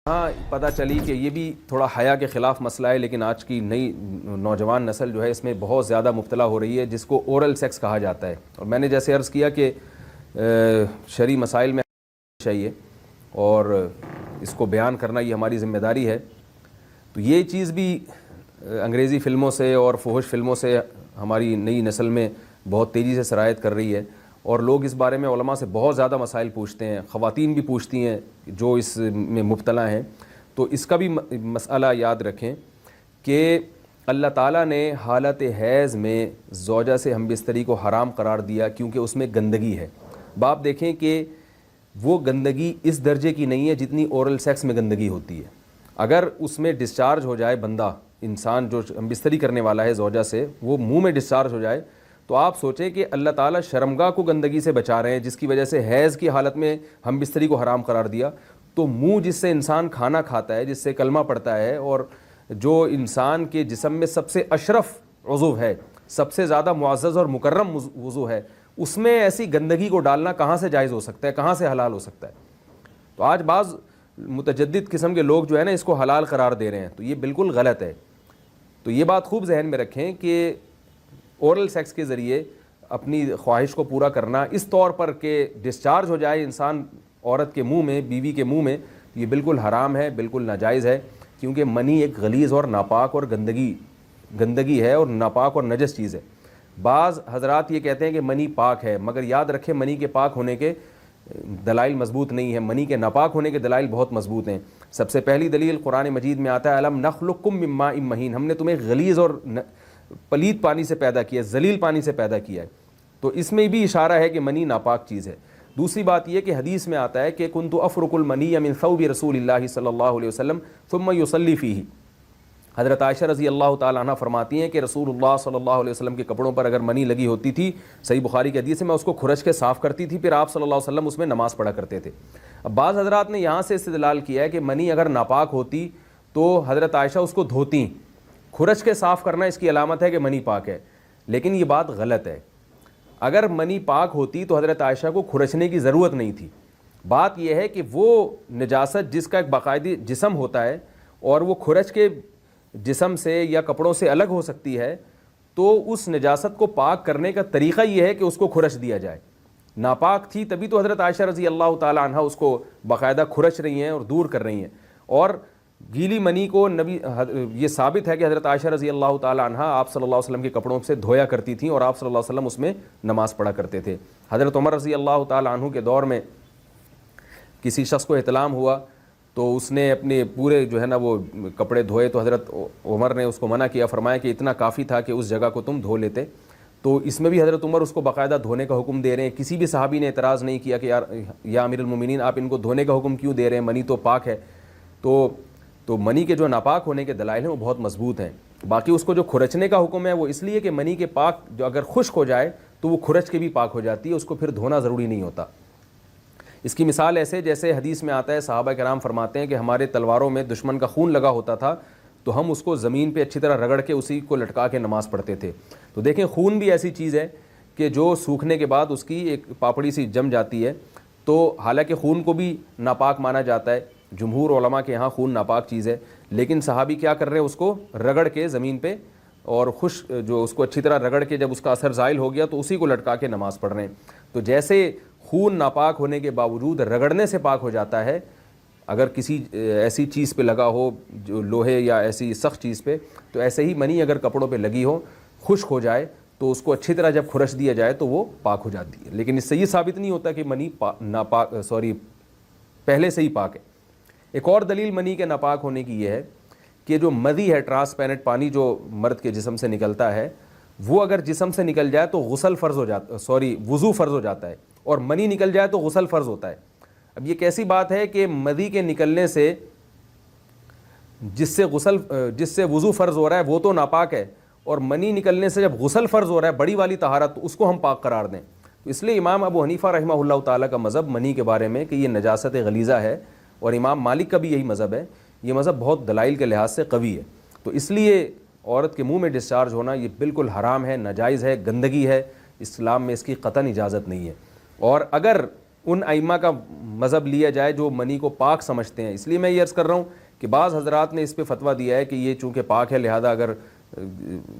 ہاں پتہ چلی کہ یہ بھی تھوڑا حیا کے خلاف مسئلہ ہے، لیکن آج کی نئی نوجوان نسل جو ہے اس میں بہت زیادہ مبتلا ہو رہی ہے، جس کو اورل سیکس کہا جاتا ہے. اور میں نے جیسے عرض کیا کہ شرعی مسائل میں چاہیے اور اس کو بیان کرنا یہ ہماری ذمہ داری ہے. تو یہ چیز بھی انگریزی فلموں سے اور فحش فلموں سے ہماری نئی نسل میں بہت تیزی سے سرایت کر رہی ہے، اور لوگ اس بارے میں علماء سے بہت زیادہ مسائل پوچھتے ہیں، خواتین بھی پوچھتی ہیں جو اس میں مبتلا ہیں. تو اس کا بھی مسئلہ یاد رکھیں کہ اللہ تعالیٰ نے حالت حیض میں زوجہ سے ہم بستری کو حرام قرار دیا کیونکہ اس میں گندگی ہے. باپ دیکھیں کہ وہ گندگی اس درجے کی نہیں ہے جتنی اورل سیکس میں گندگی ہوتی ہے. اگر اس میں ڈسچارج ہو جائے بندہ، انسان جو ہم بستری کرنے والا ہے زوجہ سے، وہ منہ میں ڈسچارج ہو جائے، تو آپ سوچیں کہ اللہ تعالیٰ شرمگاہ کو گندگی سے بچا رہے ہیں، جس کی وجہ سے حیض کی حالت میں ہم بستری کو حرام قرار دیا. تو منہ جس سے انسان کھانا کھاتا ہے، جس سے کلمہ پڑھتا ہے، اور جو انسان کے جسم میں سب سے اشرف عضو ہے، سب سے زیادہ معزز اور مکرم عضو ہے، اس میں ایسی گندگی کو ڈالنا کہاں سے جائز ہو سکتا ہے، کہاں سے حلال ہو سکتا ہے؟ تو آج بعض متجدد قسم کے لوگ جو ہے نا اس کو حلال قرار دے رہے ہیں، تو یہ بالکل غلط ہے. تو یہ بات خوب ذہن میں رکھیں کہ اورل سیکس کے ذریعے اپنی خواہش کو پورا کرنا اس طور پر کہ ڈسچارج ہو جائے انسان عورت کے منہ میں، بیوی کے منہ میں، یہ بالکل حرام ہے، بالکل ناجائز ہے. کیونکہ منی ایک غلیظ اور ناپاک اور گندگی ہے، اور ناپاک اور نجس چیز ہے. بعض حضرات یہ کہتے ہیں کہ منی پاک ہے، مگر یاد رکھیں منی کے پاک ہونے کے دلائل مضبوط نہیں ہیں، منی کے ناپاک ہونے کے دلائل بہت مضبوط ہیں. سب سے پہلی دلیل قرآن مجید میں آتا ہے الم نخلقکم من ماء مہین، ہم نے تمہیں غلیظ اور پلید پانی سے پیدا کیا ہے، ذلیل پانی سے پیدا کیا ہے. تو اس میں بھی اشارہ ہے کہ منی ناپاک چیز ہے. دوسری بات یہ کہ حدیث میں آتا ہے کہ کنت افرق المنی من ثوب رسول اللہ صلی اللہ علیہ وسلم ثم یصلی فیہ. حضرت عائشہ رضی اللہ تعالیٰ عنہ فرماتی ہیں کہ رسول اللہ صلی اللہ علیہ وسلم کے کپڑوں پر اگر منی لگی ہوتی تھی، صحیح بخاری کی حدیث ہے، میں اس کو کھرچ کے صاف کرتی تھی، پھر آپ صلی اللہ علیہ وسلم اس میں نماز پڑھا کرتے تھے. اب بعض حضرات نے یہاں سے استدلال کیا ہے کہ منی اگر ناپاک ہوتی تو حضرت عائشہ اس کو دھوتی، کھرچ کے صاف کرنا اس کی علامت ہے کہ منی پاک ہے. لیکن یہ بات غلط ہے. اگر منی پاک ہوتی تو حضرت عائشہ کو کھرچنے کی ضرورت نہیں تھی. بات یہ ہے کہ وہ نجاست جس کا ایک باقاعدی جسم ہوتا ہے اور وہ کھرچ کے جسم سے یا کپڑوں سے الگ ہو سکتی ہے، تو اس نجاست کو پاک کرنے کا طریقہ یہ ہے کہ اس کو کھرچ دیا جائے. ناپاک تھی تبھی تو حضرت عائشہ رضی اللہ تعالی عنہ اس کو باقاعدہ کھرچ رہی ہیں اور دور کر رہی ہیں. اور گیلی منی کو یہ ثابت ہے کہ حضرت عائشہ رضی اللہ تعالی عنہ آپ صلی اللہ علیہ وسلم کے کپڑوں سے دھویا کرتی تھیں اور آپ صلی اللہ علیہ وسلم اس میں نماز پڑھا کرتے تھے. حضرت عمر رضی اللہ تعالی عنہ کے دور میں کسی شخص کو احتلام ہوا تو اس نے اپنے پورے جو ہے نا وہ کپڑے دھوئے، تو حضرت عمر نے اس کو منع کیا، فرمایا کہ اتنا کافی تھا کہ اس جگہ کو تم دھو لیتے. تو اس میں بھی حضرت عمر اس کو باقاعدہ دھونے کا حکم دے رہے ہیں. کسی بھی صحابی نے اعتراض نہیں کیا کہ یا امیر المومنین آپ ان کو دھونے کا حکم کیوں دے رہے ہیں، منی تو پاک ہے. تو منی کے جو ناپاک ہونے کے دلائل ہیں وہ بہت مضبوط ہیں. باقی اس کو جو کھرچنے کا حکم ہے وہ اس لیے کہ منی کے پاک جو اگر خشک ہو جائے تو وہ کھرچ کے بھی پاک ہو جاتی ہے، اس کو پھر دھونا ضروری نہیں ہوتا. اس کی مثال ایسے جیسے حدیث میں آتا ہے، صحابہ کرام فرماتے ہیں کہ ہمارے تلواروں میں دشمن کا خون لگا ہوتا تھا تو ہم اس کو زمین پہ اچھی طرح رگڑ کے اسی کو لٹکا کے نماز پڑھتے تھے. تو دیکھیں خون بھی ایسی چیز ہے کہ جو سوکھنے کے بعد اس کی ایک پاپڑی سی جم جاتی ہے. تو حالانکہ خون کو بھی ناپاک مانا جاتا ہے، جمہور علماء کے ہاں خون ناپاک چیز ہے، لیکن صحابی کیا کر رہے ہیں، اس کو رگڑ کے زمین پہ اور جو اس کو اچھی طرح رگڑ کے جب اس کا اثر زائل ہو گیا تو اسی کو لٹکا کے نماز پڑھ رہے ہیں. تو جیسے خون ناپاک ہونے کے باوجود رگڑنے سے پاک ہو جاتا ہے اگر کسی ایسی چیز پہ لگا ہو جو لوہے یا ایسی سخت چیز پہ، تو ایسے ہی منی اگر کپڑوں پہ لگی ہو، خشک ہو جائے تو اس کو اچھی طرح جب کھرچ دیا جائے تو وہ پاک ہو جاتی ہے. لیکن اس سے یہ ثابت نہیں ہوتا کہ منی پہلے سے ہی پاک ہے. ایک اور دلیل منی کے ناپاک ہونے کی یہ ہے کہ جو مدی ہے، ٹرانسپیرنٹ پانی جو مرد کے جسم سے نکلتا ہے، وہ اگر جسم سے نکل جائے تو وضو فرض ہو جاتا ہے، اور منی نکل جائے تو غسل فرض ہوتا ہے. اب یہ کیسی بات ہے کہ مدی کے نکلنے سے جس سے وضو فرض ہو رہا ہے وہ تو ناپاک ہے، اور منی نکلنے سے جب غسل فرض ہو رہا ہے بڑی والی طہارت، تو اس کو ہم پاک قرار دیں. اس لیے امام ابو حنیفہ رحمہ اللہ تعالیٰ کا مذہب منی کے بارے میں کہ یہ نجاست غلیظہ ہے، اور امام مالک کا بھی یہی مذہب ہے. یہ مذہب بہت دلائل کے لحاظ سے قوی ہے. تو اس لیے عورت کے منہ میں ڈسچارج ہونا یہ بالکل حرام ہے، ناجائز ہے، گندگی ہے، اسلام میں اس کی قطعاً اجازت نہیں ہے. اور اگر ان ائمہ کا مذہب لیا جائے جو منی کو پاک سمجھتے ہیں. اس لیے میں یہ عرض کر رہا ہوں کہ بعض حضرات نے اس پہ فتویٰ دیا ہے کہ یہ چونکہ پاک ہے لہذا اگر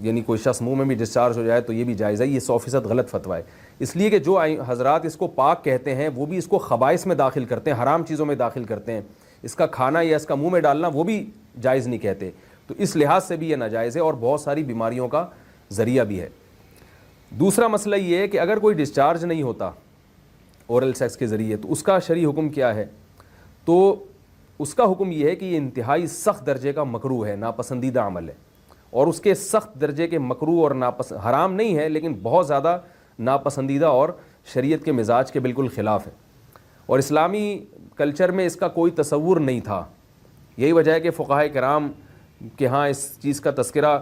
یعنی کوئی شخص منہ میں بھی ڈسچارج ہو جائے تو یہ بھی جائز ہے. یہ 100% غلط فتویٰ ہے. اس لیے کہ جو حضرات اس کو پاک کہتے ہیں وہ بھی اس کو خبائث میں داخل کرتے ہیں, حرام چیزوں میں داخل کرتے ہیں. اس کا کھانا یا اس کا منہ میں ڈالنا وہ بھی جائز نہیں کہتے. تو اس لحاظ سے بھی یہ ناجائز ہے اور بہت ساری بیماریوں کا ذریعہ بھی ہے. دوسرا مسئلہ یہ ہے کہ اگر کوئی ڈسچارج نہیں ہوتا اورل سیکس کے ذریعے تو اس کا شرعی حکم کیا ہے؟ تو اس کا حکم یہ ہے کہ یہ انتہائی سخت درجے کا مکروہ ہے, ناپسندیدہ عمل ہے. اور اس کے سخت درجے کے مکروہ اور حرام نہیں ہے لیکن بہت زیادہ ناپسندیدہ اور شریعت کے مزاج کے بالکل خلاف ہے. اور اسلامی کلچر میں اس کا کوئی تصور نہیں تھا. یہی وجہ ہے کہ فقہائے کرام کے ہاں اس چیز کا تذکرہ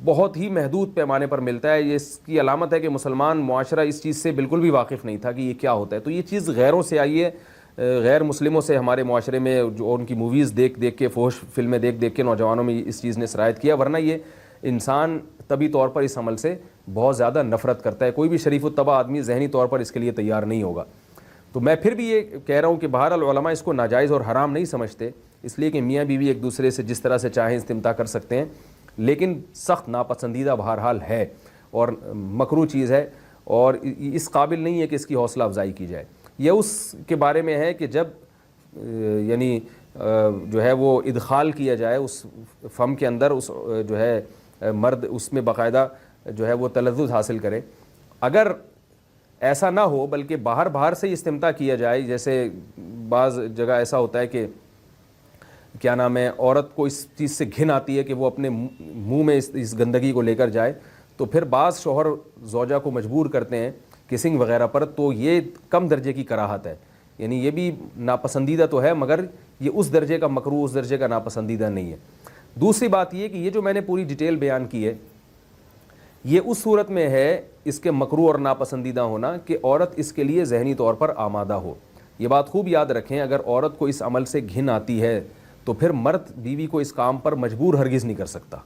بہت ہی محدود پیمانے پر ملتا ہے. یہ اس کی علامت ہے کہ مسلمان معاشرہ اس چیز سے بالکل بھی واقف نہیں تھا کہ یہ کیا ہوتا ہے. تو یہ چیز غیروں سے آئی ہے, غیر مسلموں سے ہمارے معاشرے میں, جو ان کی موویز دیکھ دیکھ کے, فحش فلمیں دیکھ دیکھ کے نوجوانوں میں اس چیز نے سرایت کیا. ورنہ یہ انسان طبی طور پر اس عمل سے بہت زیادہ نفرت کرتا ہے. کوئی بھی شریف الطبع آدمی ذہنی طور پر اس کے لیے تیار نہیں ہوگا. تو میں پھر بھی یہ کہہ رہا ہوں کہ بہرحال علماء اس کو ناجائز اور حرام نہیں سمجھتے, اس لیے کہ میاں بیوی ایک دوسرے سے جس طرح سے چاہیں استمتاع کر سکتے ہیں, لیکن سخت ناپسندیدہ بہرحال ہے اور مکروہ چیز ہے اور اس قابل نہیں ہے کہ اس کی حوصلہ افزائی کی جائے. یہ اس کے بارے میں ہے کہ جب یعنی جو ہے وہ ادخال کیا جائے اس فم کے اندر, اس جو ہے مرد اس میں باقاعدہ جو ہے وہ تلذذ حاصل کرے. اگر ایسا نہ ہو بلکہ باہر سے استمتاع کیا جائے, جیسے بعض جگہ ایسا ہوتا ہے کہ کیا نام ہے, عورت کو اس چیز سے گھن آتی ہے کہ وہ اپنے منہ میں اس گندگی کو لے کر جائے, تو پھر بعض شوہر زوجہ کو مجبور کرتے ہیں کسنگ وغیرہ پر, تو یہ کم درجے کی کراہت ہے. یعنی یہ بھی ناپسندیدہ تو ہے مگر یہ اس درجے کا مکروہ, اس درجے کا ناپسندیدہ نہیں ہے. دوسری بات یہ کہ یہ جو میں نے پوری ڈیٹیل بیان کی ہے یہ اس صورت میں ہے اس کے مکروہ اور ناپسندیدہ ہونا کہ عورت اس کے لیے ذہنی طور پر آمادہ ہو. یہ بات خوب یاد رکھیں, اگر عورت کو اس عمل سے گھن آتی ہے تو پھر مرد بیوی کو اس کام پر مجبور ہرگز نہیں کر سکتا,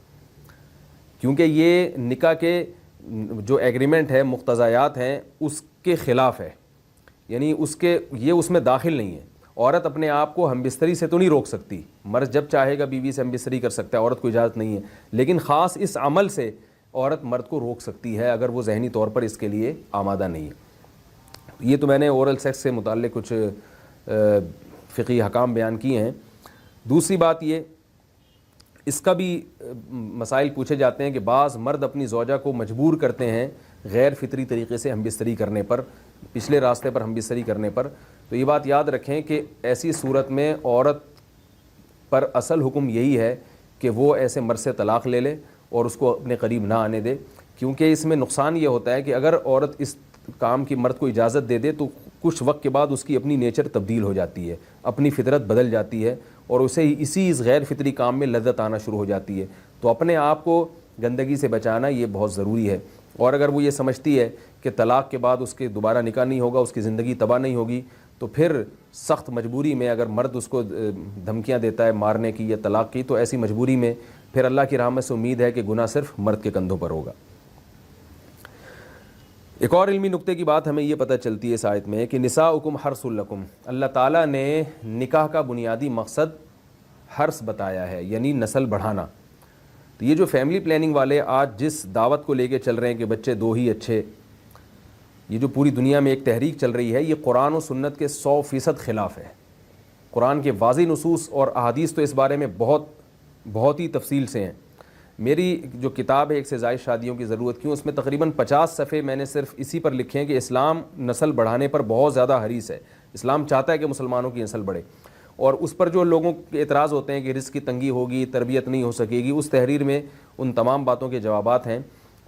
کیونکہ یہ نکاح کے جو ایگریمنٹ ہے, مقتضیات ہیں, اس کے خلاف ہے. یعنی یہ اس میں داخل نہیں ہے. عورت اپنے آپ کو ہم بستری سے تو نہیں روک سکتی, مرد جب چاہے گا بیوی سے ہم بستری کر سکتا ہے, عورت کو اجازت نہیں ہے. لیکن خاص اس عمل سے عورت مرد کو روک سکتی ہے اگر وہ ذہنی طور پر اس کے لیے آمادہ نہیں ہے. یہ تو میں نے اورل سیکس سے متعلق کچھ فقہی احکام بیان کیے ہیں. دوسری بات یہ, اس کا بھی مسائل پوچھے جاتے ہیں کہ بعض مرد اپنی زوجہ کو مجبور کرتے ہیں غیر فطری طریقے سے ہم بستری کرنے پر, پچھلے راستے پر ہم بستری کرنے پر. تو یہ بات یاد رکھیں کہ ایسی صورت میں عورت پر اصل حکم یہی ہے کہ وہ ایسے مرد سے طلاق لے لے اور اس کو اپنے قریب نہ آنے دے, کیونکہ اس میں نقصان یہ ہوتا ہے کہ اگر عورت اس کام کی مرد کو اجازت دے دے تو کچھ وقت کے بعد اس کی اپنی نیچر تبدیل ہو جاتی ہے, اپنی فطرت بدل جاتی ہے اور اسے اسی اس غیر فطری کام میں لذت آنا شروع ہو جاتی ہے. تو اپنے آپ کو گندگی سے بچانا یہ بہت ضروری ہے. اور اگر وہ یہ سمجھتی ہے کہ طلاق کے بعد اس کے دوبارہ نکاح نہیں ہوگا, اس کی زندگی تباہ نہیں ہوگی, تو پھر سخت مجبوری میں اگر مرد اس کو دھمکیاں دیتا ہے مارنے کی یا طلاق کی, تو ایسی مجبوری میں پھر اللہ کی رحمت سے امید ہے کہ گناہ صرف مرد کے کندھوں پر ہوگا. ایک اور علمی نقطے کی بات ہمیں یہ پتہ چلتی ہے اس آیت میں کہ نساؤکم حرث لکم, اللہ تعالیٰ نے نکاح کا بنیادی مقصد حرث بتایا ہے, یعنی نسل بڑھانا. تو یہ جو فیملی پلاننگ والے آج جس دعوت کو لے کے چل رہے ہیں کہ بچے دو ہی اچھے, یہ جو پوری دنیا میں ایک تحریک چل رہی ہے, یہ قرآن و سنت کے 100% خلاف ہے. قرآن کے واضح نصوص اور احادیث تو اس بارے میں بہت ہی تفصیل سے ہیں. میری جو کتاب ہے ایک سے زائد شادیوں کی ضرورت کیوں, اس میں تقریباً 50 صفحے میں نے صرف اسی پر لکھے ہیں کہ اسلام نسل بڑھانے پر بہت زیادہ حریص ہے. اسلام چاہتا ہے کہ مسلمانوں کی نسل بڑھے, اور اس پر جو لوگوں کے اعتراض ہوتے ہیں کہ رزق کی تنگی ہوگی, تربیت نہیں ہو سکے گی, اس تحریر میں ان تمام باتوں کے جوابات ہیں.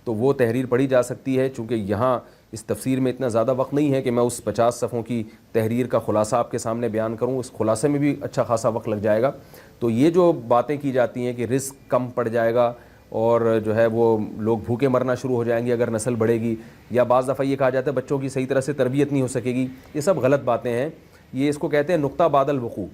تو وہ تحریر پڑھی جا سکتی ہے, چونکہ یہاں اس تفسیر میں اتنا زیادہ وقت نہیں ہے کہ میں اس 50 صفحوں کی تحریر کا خلاصہ آپ کے سامنے بیان کروں. اس خلاصے میں بھی اچھا خاصا وقت لگ جائے گا. تو یہ جو باتیں کی جاتی ہیں کہ رزق کم پڑ جائے گا اور جو ہے وہ لوگ بھوکے مرنا شروع ہو جائیں گے اگر نسل بڑھے گی, یا بعض دفعہ یہ کہا جاتا ہے بچوں کی صحیح طرح سے تربیت نہیں ہو سکے گی, یہ سب غلط باتیں ہیں. یہ اس کو کہتے ہیں نقطہ بعد الوقوع,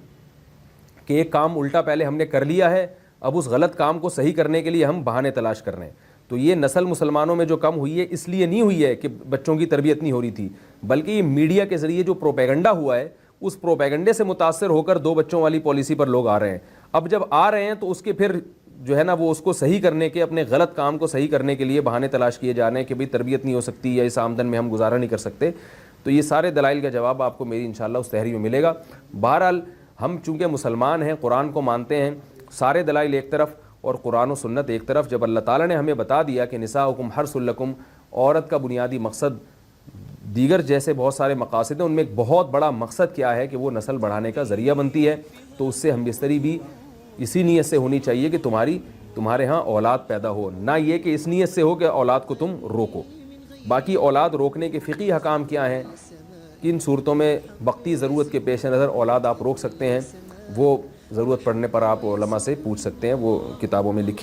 کہ ایک کام الٹا پہلے ہم نے کر لیا ہے, اب اس غلط کام کو صحیح کرنے کے لیے ہم بہانے تلاش کر رہے ہیں. تو یہ نسل مسلمانوں میں جو کم ہوئی ہے اس لیے نہیں ہوئی ہے کہ بچوں کی تربیت نہیں ہو رہی تھی, بلکہ یہ میڈیا کے ذریعے جو پروپیگنڈا ہوا ہے اس پروپیگنڈے سے متاثر ہو کر 2 بچوں والی پالیسی پر لوگ آ رہے ہیں. اب جب آ رہے ہیں تو اس کے پھر جو ہے نا وہ اس کو صحیح کرنے کے, اپنے غلط کام کو صحیح کرنے کے لیے بہانے تلاش کیے جا رہے ہیں کہ بھئی تربیت نہیں ہو سکتی یا اس آمدن میں ہم گزارا نہیں کر سکتے. تو یہ سارے دلائل کا جواب آپ کو میری انشاءاللہ اس تحریر میں ملے گا. بہرحال ہم چونکہ مسلمان ہیں, قرآن کو مانتے ہیں, سارے دلائل ایک طرف اور قرآن و سنت ایک طرف. جب اللہ تعالیٰ نے ہمیں بتا دیا کہ نساؤکم حرث لکم, عورت کا بنیادی مقصد دیگر جیسے بہت سارے مقاصد ہیں, ان میں ایک بہت بڑا مقصد کیا ہے کہ وہ نسل بڑھانے کا ذریعہ بنتی ہے, تو اس سے ہم بستری بھی اسی نیت سے ہونی چاہیے کہ تمہارے ہاں اولاد پیدا ہو, نہ یہ کہ اس نیت سے ہو کہ اولاد کو تم روکو. باقی اولاد روکنے کے فقہی حکام کیا ہیں, کن صورتوں میں وقتی ضرورت کے پیش نظر اولاد آپ روک سکتے ہیں, وہ ضرورت پڑنے پر آپ علماء سے پوچھ سکتے ہیں, وہ کتابوں میں لکھی